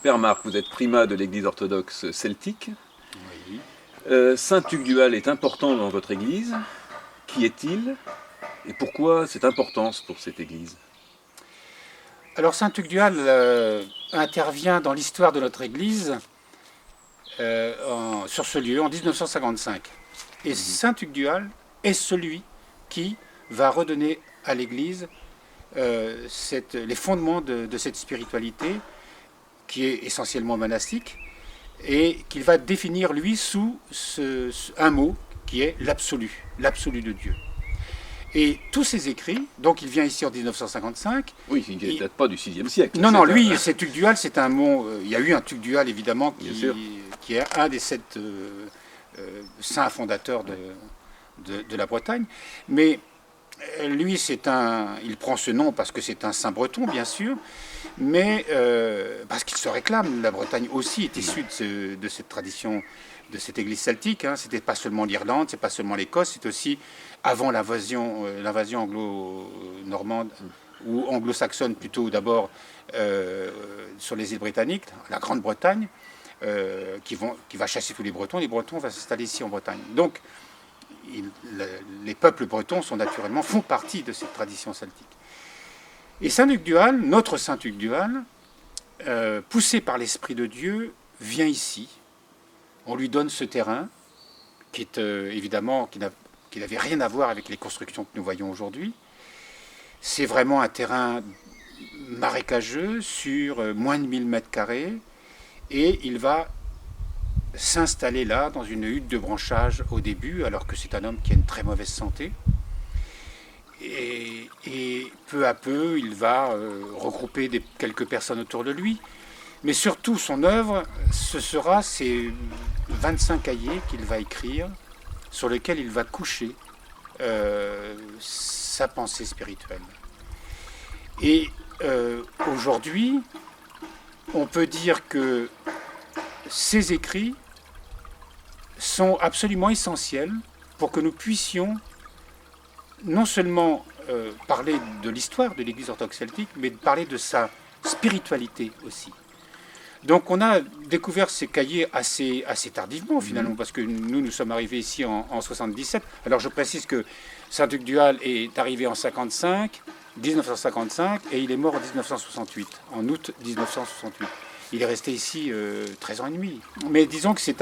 Père Marc, vous êtes primat de l'église orthodoxe celtique. Oui. Saint Tugdual est important dans votre église. Qui est-il et pourquoi cette importance pour cette église? Alors Saint Tugdual intervient dans l'histoire de notre église sur ce lieu en 1955. Et Saint Tugdual est celui qui va redonner à l'église les fondements de cette spiritualité qui est essentiellement monastique et qu'il va définir lui sous un mot qui est l'absolu de Dieu. Et tous ses écrits, donc il vient ici en 1955. Oui, il ne date pas du VIe siècle. Non, lui, c'est Tugdual, c'est un mot. Il y a eu un Tugdual évidemment qui est un des 7 saints fondateurs de la Bretagne. Mais lui, il prend ce nom parce que c'est un saint breton, bien sûr, mais parce qu'il se réclame. La Bretagne aussi est issue de cette tradition, de cette église celtique. Hein. C'était pas seulement l'Irlande, c'est pas seulement l'Écosse, c'est aussi avant l'invasion anglo-normande ou anglo-saxonne plutôt d'abord sur les îles britanniques, la Grande-Bretagne, qui va chasser tous les Bretons. Les Bretons vont s'installer ici en Bretagne. Donc les peuples bretons font partie de cette tradition celtique. Et Saint Tugdual, notre Saint Tugdual, poussé par l'Esprit de Dieu, vient ici. On lui donne ce terrain qui est évidemment qui n'avait rien à voir avec les constructions que nous voyons aujourd'hui. C'est vraiment un terrain marécageux sur moins de 1000 mètres carrés et il va s'installer là dans une hutte de branchage au début alors que c'est un homme qui a une très mauvaise santé. Et peu à peu, il va regrouper quelques personnes autour de lui. Mais surtout, son œuvre, ce sera ces 25 cahiers qu'il va écrire, sur lesquels il va coucher sa pensée spirituelle. Et aujourd'hui, on peut dire que ces écrits sont absolument essentiels pour que nous puissions non seulement parler de l'histoire de l'Église orthodoxe celtique, mais parler de sa spiritualité aussi. Donc on a découvert ces cahiers assez tardivement finalement, parce que nous sommes arrivés ici en 77. Alors je précise que Saint Tugdual est arrivé en 1955, et il est mort en 1968, en août 1968. Il est resté ici 13 ans et demi. Mais disons que c'est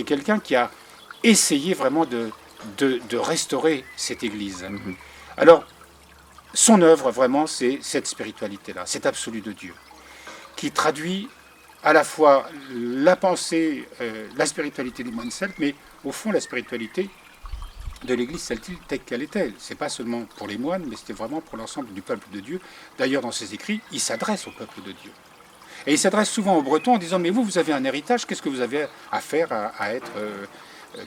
quelqu'un qui a essayé vraiment de restaurer cette église. Alors, son œuvre, vraiment, c'est cette spiritualité-là, cet absolu de Dieu, qui traduit à la fois la pensée, la spiritualité des moines celtes, mais au fond, la spiritualité de l'église celtique telle qu'elle était. C'est pas seulement pour les moines, mais c'était vraiment pour l'ensemble du peuple de Dieu. D'ailleurs, dans ses écrits, il s'adresse au peuple de Dieu. Et il s'adresse souvent aux Bretons en disant « Mais vous avez un héritage, qu'est-ce que vous avez à faire à être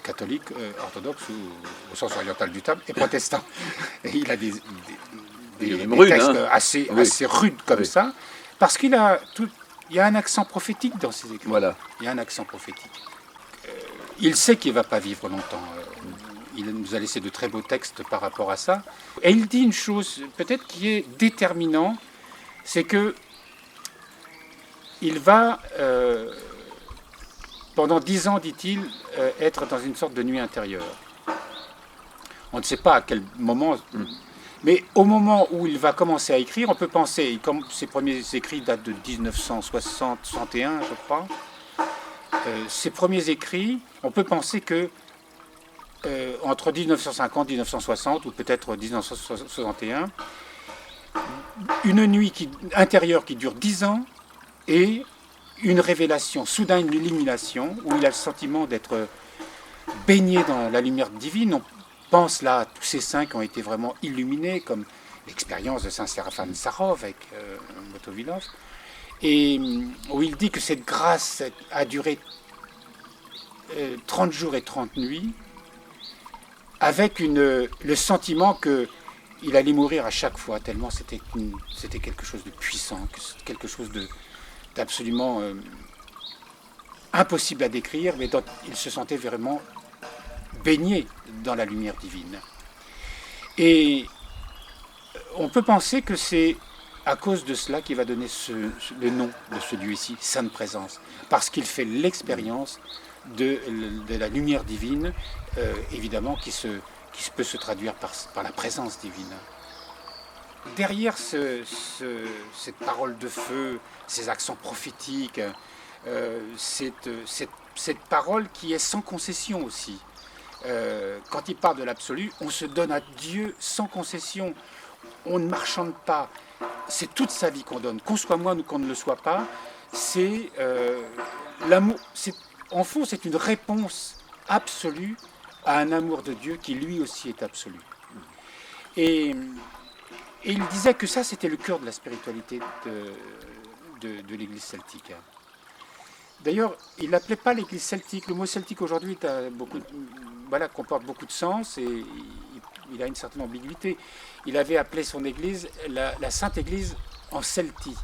catholique, orthodoxe, ou au sens oriental du terme, et protestant ?» Et il a des textes assez rudes comme ça, parce qu'il a il y a un accent prophétique dans ses écrits. Voilà. Il y a un accent prophétique. Il sait qu'il ne va pas vivre longtemps. Il nous a laissé de très beaux textes par rapport à ça. Et il dit une chose, peut-être qui est déterminant, c'est que il va, pendant 10 ans, dit-il, être dans une sorte de nuit intérieure. On ne sait pas à quel moment, mais au moment où il va commencer à écrire, on peut penser, comme ses premiers écrits datent de 1960-61, je crois, ses premiers écrits, on peut penser que entre 1950 et 1960, ou peut-être 1961, une nuit intérieure qui dure 10 ans, et une révélation, soudain une illumination, où il a le sentiment d'être baigné dans la lumière divine. On pense là à tous ces saints qui ont été vraiment illuminés, comme l'expérience de Saint Séraphin de Sarov avec Motovilov, et où il dit que cette grâce a duré 30 jours et 30 nuits, avec le sentiment qu'il allait mourir à chaque fois, tellement c'était quelque chose de puissant, quelque chose d'absolument impossible à décrire, mais dont il se sentait vraiment baigné dans la lumière divine. Et on peut penser que c'est à cause de cela qu'il va donner le nom de ce Dieu ici, Sainte Présence, parce qu'il fait l'expérience de la lumière divine, évidemment, qui peut se traduire par la présence divine. Derrière cette parole de feu, ces accents prophétiques, cette parole qui est sans concession aussi. Quand il parle de l'absolu, on se donne à Dieu sans concession. On ne marchande pas. C'est toute sa vie qu'on donne. Qu'on soit moine ou qu'on ne le soit pas, c'est l'amour. En fond, c'est une réponse absolue à un amour de Dieu qui lui aussi est absolu. Et il disait que ça, c'était le cœur de la spiritualité de l'Église celtique. D'ailleurs, il n'appelait pas l'Église celtique. Le mot celtique aujourd'hui comporte beaucoup de sens et il a une certaine ambiguïté. Il avait appelé son Église la Sainte Église en celtie.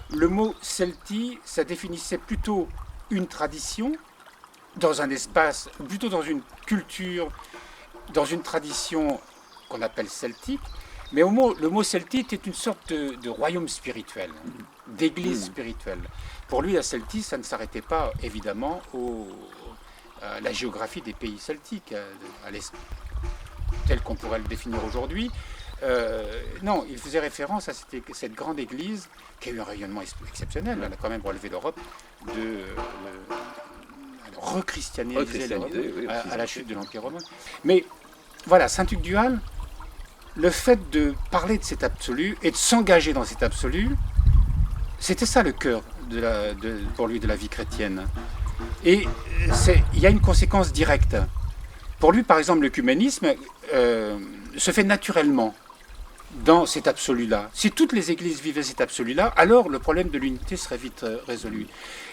Le mot celtie, ça définissait plutôt une tradition dans un espace, plutôt dans une culture, dans une tradition qu'on appelle celtique. Mais le mot celtique est une sorte de royaume spirituel, d'église spirituelle. Pour lui, la celtie, ça ne s'arrêtait pas, évidemment, à la géographie des pays celtiques, tel qu'on pourrait le définir aujourd'hui. Non, il faisait référence à cette grande église qui a eu un rayonnement exceptionnel. Elle a quand même relevé l'Europe rechristianiser l'Europe à la chute de l'Empire romain. Mais voilà, Saint-Hugues Duhal, le fait de parler de cet absolu et de s'engager dans cet absolu, c'était ça le cœur pour lui de la vie chrétienne. Et il y a une conséquence directe. Pour lui, par exemple, l'œcuménisme se fait naturellement dans cet absolu-là. Si toutes les églises vivaient cet absolu-là, alors le problème de l'unité serait vite résolu.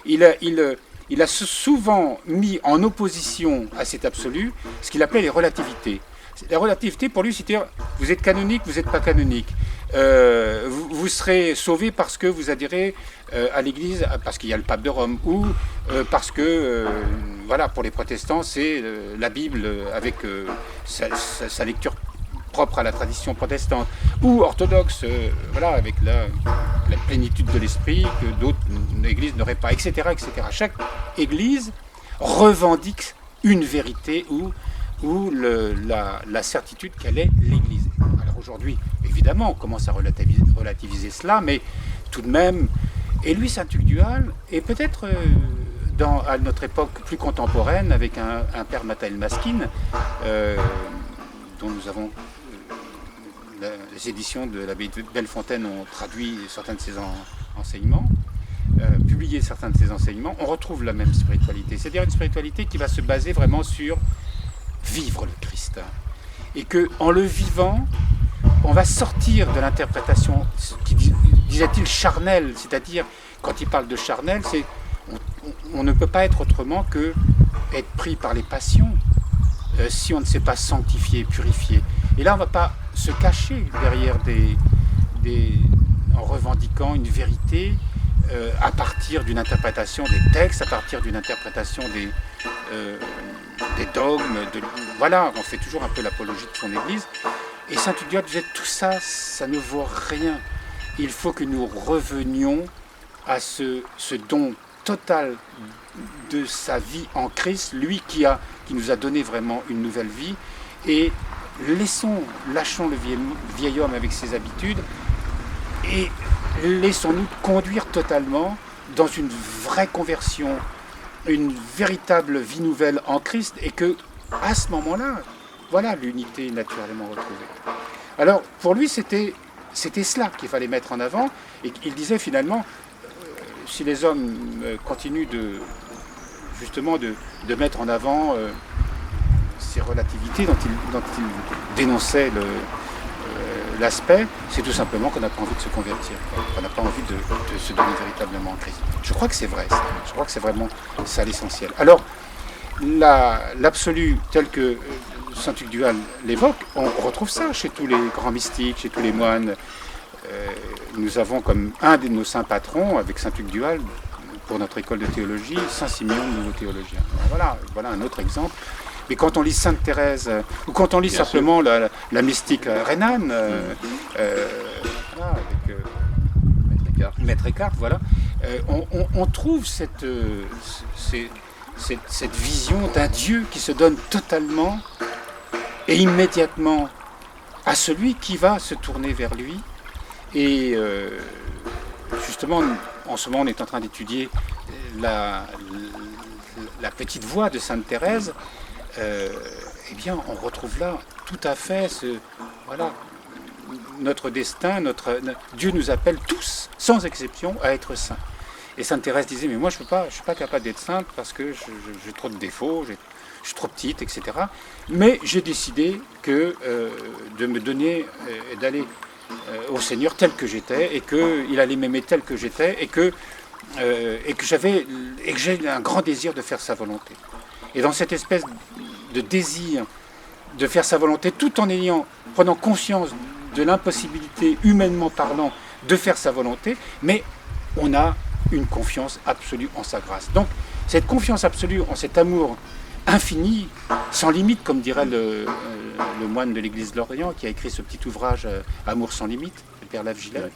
Il a souvent mis en opposition à cet absolu ce qu'il appelait les relativités. La relativité, pour lui, c'était vous êtes canonique, vous n'êtes pas canonique. Vous serez sauvé parce que vous adhérez à l'Église, parce qu'il y a le pape de Rome, ou parce que, pour les protestants, c'est la Bible avec sa lecture propre à la tradition protestante, ou orthodoxe, avec la plénitude de l'esprit que d'autres églises n'auraient pas, etc., etc. Chaque église revendique une vérité ou la certitude qu'elle est l'Église. Alors aujourd'hui, évidemment, on commence à relativiser cela, mais tout de même, et lui, Saint-Hugues Duhal, et peut-être à notre époque plus contemporaine, avec un père Mathaël Maskine, dont nous avons les éditions de l'abbaye de Bellefontaine ont traduit certains de ses enseignements, publié certains de ses enseignements, on retrouve la même spiritualité. C'est-à-dire une spiritualité qui va se baser vraiment sur vivre le Christ. Et qu'en le vivant, on va sortir de l'interprétation, qui disait-il, charnelle. C'est-à-dire, quand il parle de charnelle, on ne peut pas être autrement que être pris par les passions si on ne sait pas sanctifier, purifier. Et là, on ne va pas se cacher derrière en revendiquant une vérité à partir d'une interprétation des textes, à partir d'une interprétation des dogmes. On fait toujours un peu l'apologie de son Église. Et Saint-Hugues Duhal disait tout ça, ça ne vaut rien. Il faut que nous revenions à ce don total de sa vie en Christ, lui qui nous a donné vraiment une nouvelle vie, et lâchons le vieil homme avec ses habitudes et laissons-nous conduire totalement dans une vraie conversion, une véritable vie nouvelle en Christ, et que à ce moment-là, l'unité est naturellement retrouvée. Alors pour lui, c'était cela qu'il fallait mettre en avant, et il disait finalement, si les hommes continuent de mettre en avant ces relativités dont il dénonçait l'aspect, c'est tout simplement qu'on n'a pas envie de se convertir, qu'on n'a pas envie de se donner véritablement en Christ. Je crois que c'est vrai, ça. Je crois que c'est vraiment ça l'essentiel. Alors, l'absolu tel que Saint-Hugues Duhal l'évoque, on retrouve ça chez tous les grands mystiques, chez tous les moines. Nous avons comme un de nos saints patrons, avec Saint-Hugues Duhal, pour notre école de théologie, Saint Simeon, nouveau théologien. Voilà un autre exemple. Mais quand on lit Sainte Thérèse, ou quand on lit simplement la mystique rhénane, avec Maître Eckhart, voilà. On trouve cette vision d'un Dieu qui se donne totalement et immédiatement à celui qui va se tourner vers lui. Et justement, en ce moment, on est en train d'étudier la petite voix de Sainte Thérèse. Eh bien, on retrouve là tout à fait notre destin, Dieu nous appelle tous, sans exception, à être saints. Et Sainte Thérèse disait, mais moi je suis pas capable d'être sainte parce que j'ai trop de défauts, je suis trop petite, etc. Mais j'ai décidé de me donner, d'aller au Seigneur tel que j'étais, et qu'il allait m'aimer tel que j'étais, et que j'ai un grand désir de faire sa volonté. Et dans cette espèce de désir de faire sa volonté, tout en prenant conscience de l'impossibilité, humainement parlant, de faire sa volonté, mais on a une confiance absolue en sa grâce. Donc, cette confiance absolue en cet amour infini, sans limite, comme dirait le moine de l'Église de l'Orient, qui a écrit ce petit ouvrage « Amour sans limite », le Père Lave Gillet,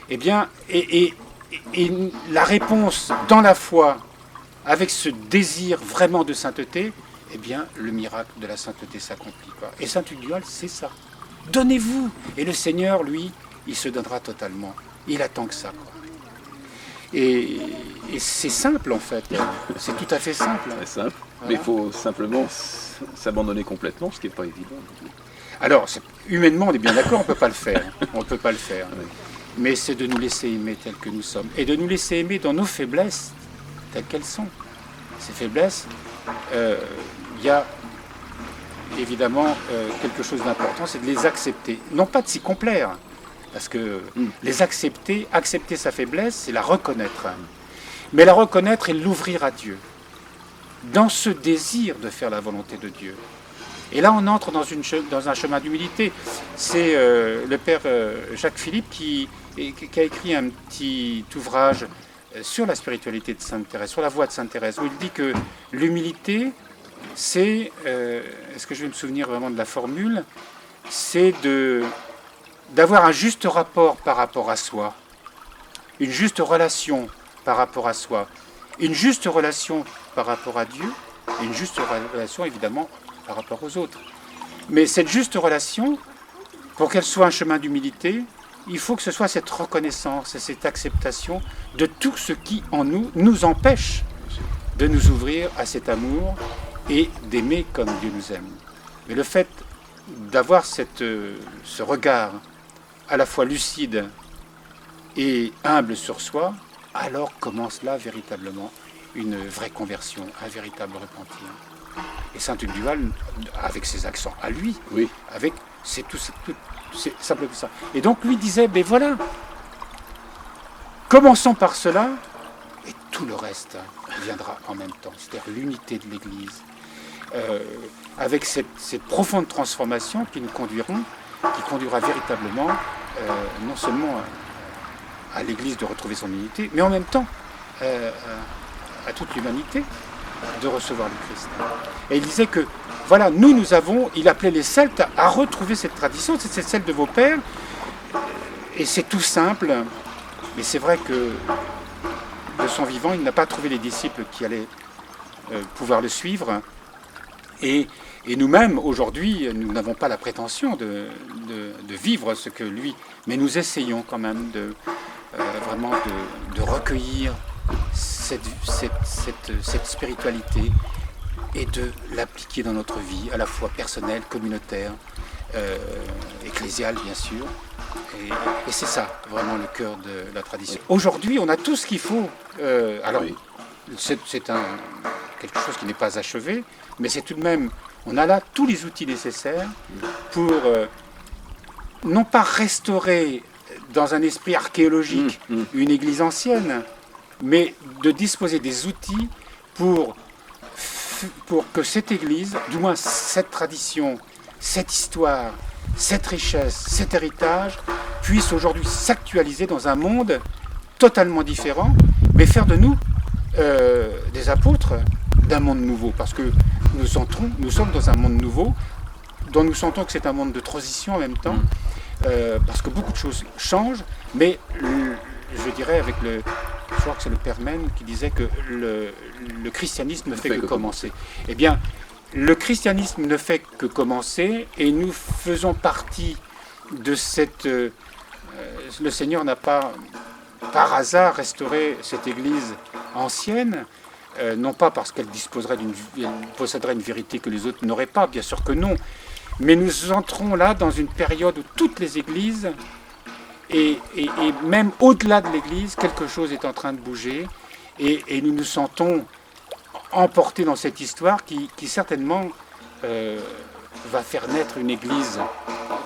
eh bien, et la réponse dans la foi, avec ce désir vraiment de sainteté, eh bien, le miracle de la sainteté s'accomplit. Et Saint Tugdual, c'est ça. Donnez-vous. Et le Seigneur, lui, il se donnera totalement. Il attend que ça. Et c'est simple, en fait. C'est tout à fait simple. C'est simple. Voilà. Mais il faut simplement s'abandonner complètement, ce qui n'est pas évident. Alors, humainement, on est bien d'accord, on ne peut pas le faire. On ne peut pas le faire. Oui. Mais c'est de nous laisser aimer tels que nous sommes. Et de nous laisser aimer dans nos faiblesses, telles qu'elles sont. Ces faiblesses, il y a évidemment quelque chose d'important, c'est de les accepter. Non pas de s'y complaire, parce que les accepter sa faiblesse, c'est la reconnaître. Mais la reconnaître et l'ouvrir à Dieu, dans ce désir de faire la volonté de Dieu. Et là, on entre dans un chemin d'humilité. C'est le père Jacques Philippe qui a écrit un petit ouvrage sur la spiritualité de Sainte Thérèse, sur la voie de Sainte Thérèse, où il dit que l'humilité, c'est, est-ce que je vais me souvenir vraiment de la formule, c'est d'avoir un juste rapport par rapport à soi, une juste relation par rapport à soi, une juste relation par rapport à Dieu, et une juste relation évidemment par rapport aux autres. Mais cette juste relation, pour qu'elle soit un chemin d'humilité, il faut que ce soit cette reconnaissance et cette acceptation de tout ce qui en nous empêche de nous ouvrir à cet amour et d'aimer comme Dieu nous aime. Mais le fait d'avoir ce regard à la fois lucide et humble sur soi, alors commence là véritablement une vraie conversion, un véritable repentir. Et Saint Tugdual, avec ses accents à lui, oui. C'est simplement ça. Et donc lui disait, ben voilà, commençons par cela, et tout le reste viendra en même temps. C'est-à-dire l'unité de l'Église, avec cette profonde transformation qui conduira véritablement, non seulement à l'Église de retrouver son unité, mais en même temps à toute l'humanité de recevoir le Christ. Et il disait que, voilà, il appelait les Celtes à retrouver cette tradition, c'est celle de vos pères, et c'est tout simple, mais c'est vrai que de son vivant, il n'a pas trouvé les disciples qui allaient pouvoir le suivre, et nous-mêmes, aujourd'hui, nous n'avons pas la prétention de vivre ce que lui, mais nous essayons quand même vraiment de recueillir cette spiritualité et de l'appliquer dans notre vie, à la fois personnelle, communautaire, ecclésiale bien sûr. Et c'est ça, vraiment le cœur de la tradition. Aujourd'hui, on a tout ce qu'il faut. Alors, oui. C'est quelque chose qui n'est pas achevé, mais c'est tout de même, on a là tous les outils nécessaires pour non pas restaurer dans un esprit archéologique une église ancienne, mais de disposer des outils pour que cette église, du moins cette tradition, cette histoire, cette richesse, cet héritage, puisse aujourd'hui s'actualiser dans un monde totalement différent, mais faire de nous des apôtres d'un monde nouveau, parce que nous sommes dans un monde nouveau, dont nous sentons que c'est un monde de transition en même temps, parce que beaucoup de choses changent, mais je dirais je crois que c'est le Père Mène qui disait que le christianisme ne fait que commencer. Eh bien, le christianisme ne fait que commencer et nous faisons partie de cette... le Seigneur n'a pas, par hasard, restauré cette église ancienne, non pas parce qu'elle posséderait une vérité que les autres n'auraient pas, bien sûr que non, mais nous entrons là dans une période où toutes les églises, et même au-delà de l'église, quelque chose est en train de bouger, et nous nous sentons emportés dans cette histoire qui certainement va faire naître une église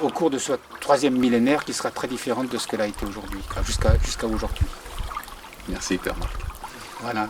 au cours de ce 3e millénaire qui sera très différente de ce qu'elle a été aujourd'hui, jusqu'à aujourd'hui. Merci Père Marc. Voilà.